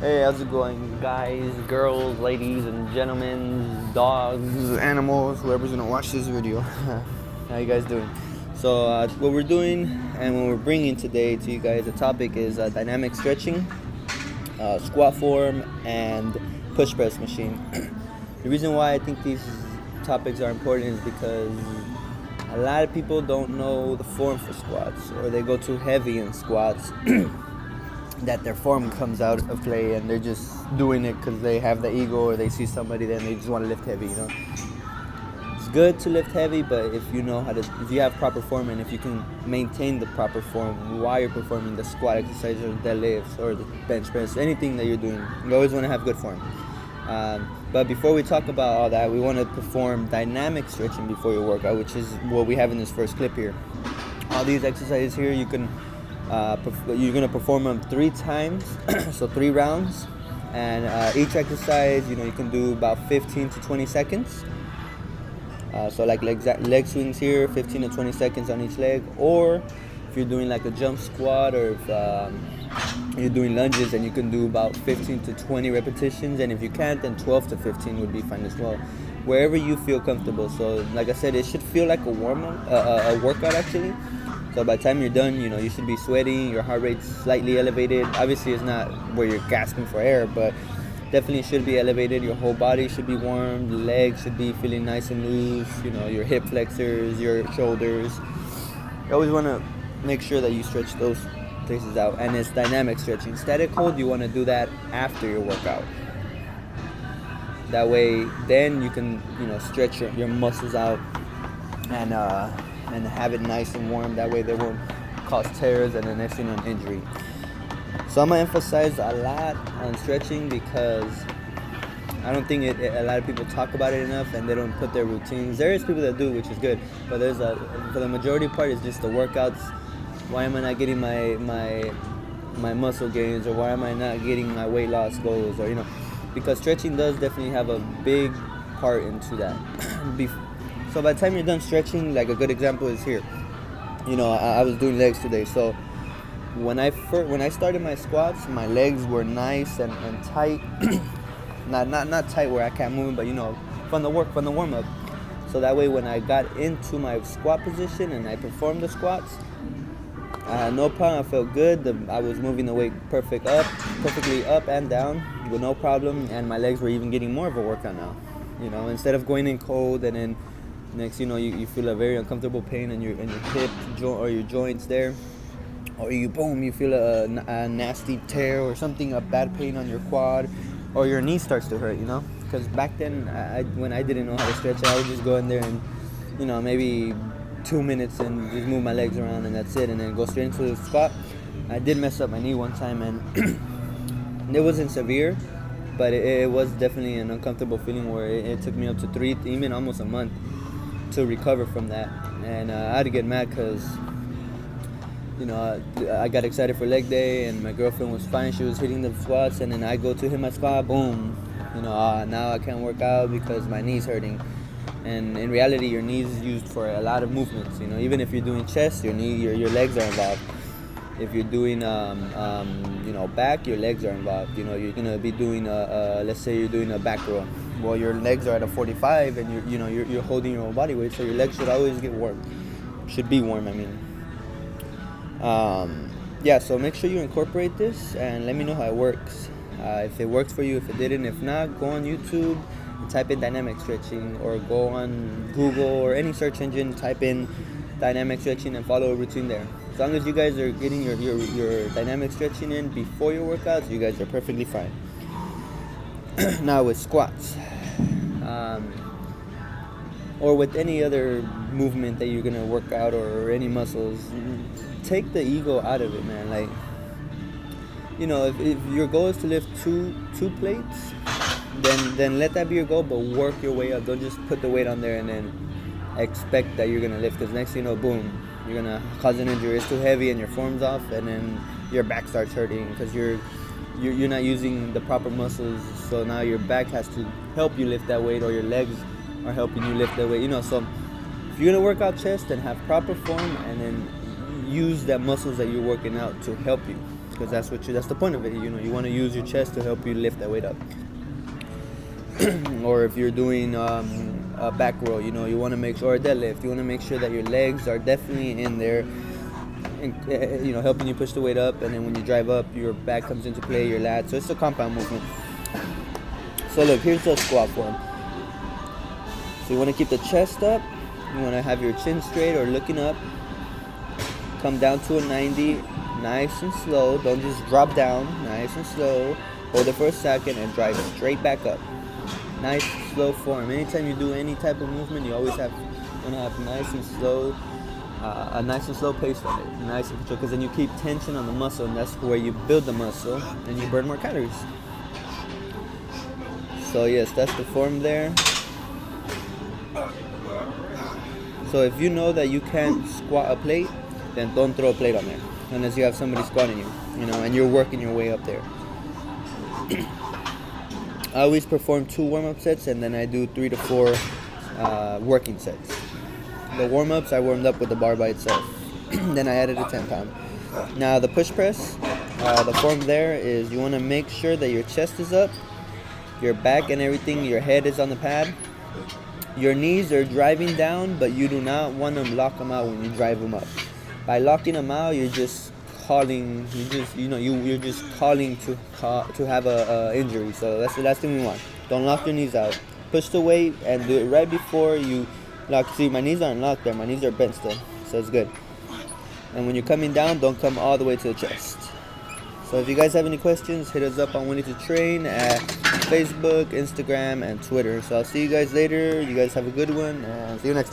Hey, how's it going, guys, girls, ladies, and gentlemen, dogs, animals, whoever's gonna watch this video? How you guys doing? So, what we're doing and what we're bringing today to you guys, the topic is dynamic stretching, squat form, and push press machine. The reason why I think these topics are important is because a lot of people don't know the form for squats, or they go too heavy in squats. That their form comes out of play and they're just doing it because they have the ego or they see somebody then they just want to lift heavy, It's good to lift heavy, but if you have proper form and if you can maintain the proper form while you're performing the squat exercise or deadlifts or the bench press, anything that you're doing, you always want to have good form. But before we talk about all that, we want to perform dynamic stretching before your workout, which is what we have in this first clip here. All these exercises here, you're going to perform them 3 times, so 3 rounds, and each exercise, you can do about 15 to 20 seconds. So like leg swings here, 15 to 20 seconds on each leg, or if you're doing like a jump squat, or if you're doing lunges, and you can do about 15 to 20 repetitions, and if you can't, then 12 to 15 would be fine as well, wherever you feel comfortable. So like I said, it should feel like a warm-up, a workout actually. So by the time you're done, you should be sweating, your heart rate's slightly elevated. Obviously, it's not where you're gasping for air, but definitely should be elevated. Your whole body should be warm. The legs should be feeling nice and loose. Your hip flexors, your shoulders. You always want to make sure that you stretch those places out. And it's dynamic stretching. Static hold, you want to do that after your workout. That way, then you can, stretch your muscles out and have it nice and warm. That way they won't cause tears and the next thing an injury. So I'm going to emphasize a lot on stretching because I don't think a lot of people talk about it enough, and they don't put their routines. There is people that do, which is good, but for the majority part, it's just the workouts. Why am I not getting my muscle gains, or why am I not getting my weight loss goals, or because stretching does definitely have a big part into that. So by the time you're done stretching, like a good example is here. I was doing legs today. So when I started my squats, my legs were nice and tight. not tight where I can't move, but from the warm up. So that way when I got into my squat position and I performed the squats, no problem. I felt good. I was moving the weight perfectly up and down with no problem, and my legs were even getting more of a workout now. Instead of going in cold and then next, you feel a very uncomfortable pain in your hip or your joints there, or you feel a nasty tear or something, a bad pain on your quad, or your knee starts to hurt. Because back then, when I didn't know how to stretch, I would just go in there and maybe 2 minutes and just move my legs around and that's it, and then go straight into the squat. I did mess up my knee one time, and it wasn't severe, but it was definitely an uncomfortable feeling where it took me up to 3, even almost a month to recover from that. And I had to get mad because I got excited for leg day and my girlfriend was fine, she was hitting the squats, and then I go to hit my squat, boom, now I can't work out because my knee's hurting. And in reality, your knee is used for a lot of movements. Even if you're doing chest, your legs are involved. If you're doing back, your legs are involved. You're gonna be doing let's say you're doing a back row. Well, your legs are at a 45, and you're holding your whole body weight, so your legs should always get warm. Should be warm, I mean. So make sure you incorporate this and let me know how it works. If it works for you, if it didn't, if not, go on YouTube and type in dynamic stretching, or go on Google or any search engine, type in dynamic stretching and follow a routine there. As long as you guys are getting your dynamic stretching in before your workouts, you guys are perfectly fine. Now with squats, or with any other movement that you're gonna work out, or any muscles, take the ego out of it, man. Like, if your goal is to lift two plates, then let that be your goal, but work your way up. Don't just put the weight on there and then expect that you're gonna lift, because next thing you know, boom, you're gonna cause an injury. It's too heavy and your form's off, and then your back starts hurting because you're not using the proper muscles. So now your back has to help you lift that weight, or your legs are helping you lift that weight. So if you're gonna work out chest, then have proper form, and then use the muscles that you're working out to help you. because that's the point of it. You know, you want to use your chest to help you lift that weight up. Or if you're doing a back row, you know, you want to make sure, or a deadlift, you want to make sure that your legs are definitely in there, you know, helping you push the weight up. And then when you drive up, your back comes into play, your lats. So it's a compound movement. So look, here's the squat form. So you want to keep the chest up. You want to have your chin straight or looking up. Come down to a 90, nice and slow. Don't just drop down. Nice and slow. Hold it for a second and drive straight back up. Nice slow form. Anytime you do any type of movement, you always want to have nice and slow, a nice and slow pace on it. Nice and control, because then you keep tension on the muscle, and that's where you build the muscle and you burn more calories. So yes, that's the form there. So if you know that you can't squat a plate, then don't throw a plate on there unless you have somebody squatting you, you know, and you're working your way up there. I always perform 2 warm-up sets, and then I do 3 to 4 working sets. The warm-ups, I warmed up with the bar by itself. Then I added a 10-pound. Now the push press, the form there is you want to make sure that your chest is up, your back and everything, your head is on the pad. Your knees are driving down, but you do not want to lock them out when you drive them up. By locking them out, you're just calling. You're just calling to have a injury. So that's the last thing we want. Don't lock your knees out. Push the weight and do it right before you lock. See, my knees aren't locked there. My knees are bent still, so it's good. And when you're coming down, don't come all the way to the chest. So if you guys have any questions, hit us up on Winnie to Train at Facebook, Instagram, and Twitter. So I'll see you guys later. You guys have a good one, and see you next time.